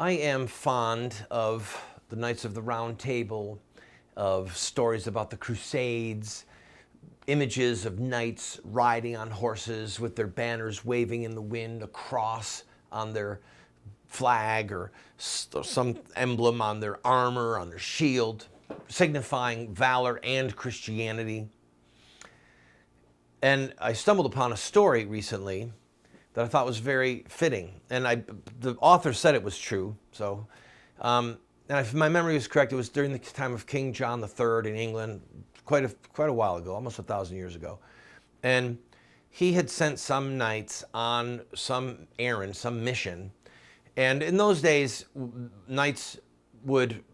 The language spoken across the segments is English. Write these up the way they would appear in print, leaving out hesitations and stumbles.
I am fond of the Knights of the Round Table, of stories about the Crusades, images of knights riding on horses with their banners waving in the wind, a cross on their flag or some emblem on their armor, on their shield, signifying valor and Christianity. And I stumbled upon a story recently that I thought was very fitting. And the author said it was true. So, and if my memory is correct, it was during the time of King John III in England, quite a while ago, almost 1,000 years ago. And he had sent some knights on some errand, some mission. And in those days, knights would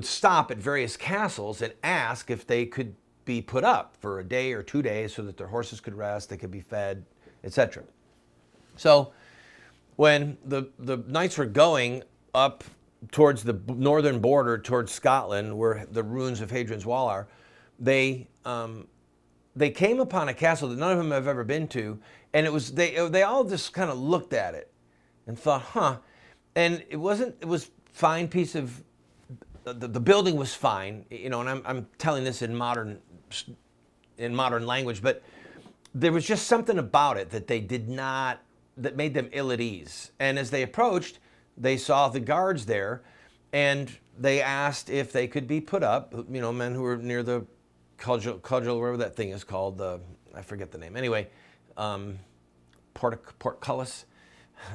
stop at various castles and ask if they could be put up for a day or 2 days so that their horses could rest, they could be fed, etc. So when the knights were going up towards the northern border, towards Scotland, where the ruins of Hadrian's Wall are, they came upon a castle that none of them have ever been to, and it was they all just kind of looked at it and thought, huh. And it was fine piece of the building was fine, you know, and I'm telling this in modern language, but there was just something about it that that made them ill at ease. And as they approached, they saw the guards there, and they asked if they could be put up, you know, men who were near the cudgel, whatever that thing is called, I forget the name. Anyway, portcullis.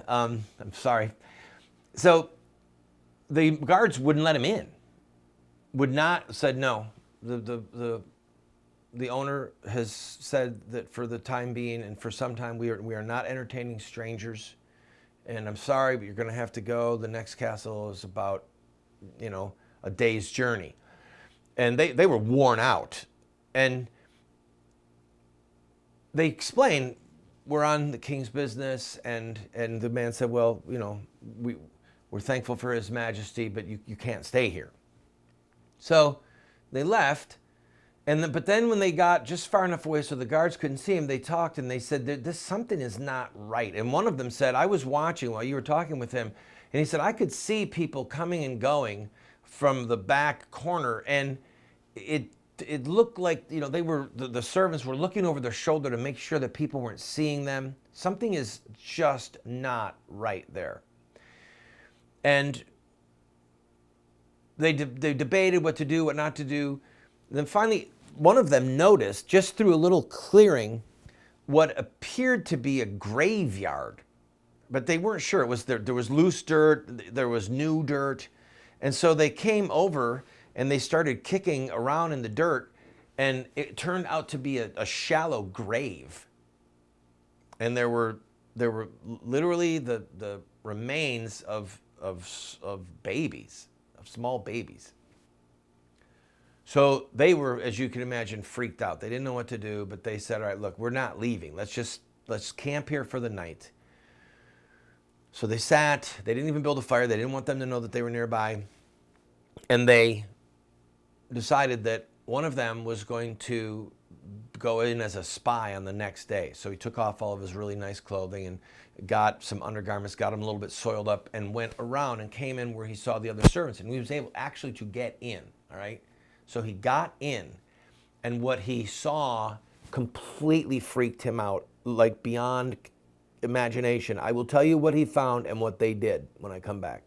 I'm sorry. So the guards wouldn't let him in. Said no. The owner has said that for the time being and for some time we are not entertaining strangers, and I'm sorry, but you're going to have to go. The next castle is about, you know, a day's journey. And they were worn out, and they explained, we're on the king's business, and the man said, well, you know, we're thankful for His Majesty, but you can't stay here. So they left. But then when they got just far enough away so the guards couldn't see him, they talked and they said, this something is not right. And one of them said, I was watching while you were talking with him, and he said, I could see people coming and going from the back corner, and it looked like, you know, the servants were looking over their shoulder to make sure that people weren't seeing them. Something is just not right there. And they debated what to do, what not to do. And then finally, one of them noticed, just through a little clearing, what appeared to be a graveyard. But they weren't sure. There was loose dirt, there was new dirt. And so they came over and they started kicking around in the dirt, and it turned out to be a shallow grave. And there were literally the remains of babies, of small babies. So they were, as you can imagine, freaked out. They didn't know what to do, but they said, all right, look, we're not leaving. Let's camp here for the night. So they sat. They didn't even build a fire. They didn't want them to know that they were nearby. And they decided that one of them was going to go in as a spy on the next day. So he took off all of his really nice clothing and got some undergarments, got them a little bit soiled up, and went around and came in where he saw the other servants. And he was able actually to get in, all right? So he got in, and what he saw completely freaked him out, like beyond imagination. I will tell you what he found and what they did when I come back.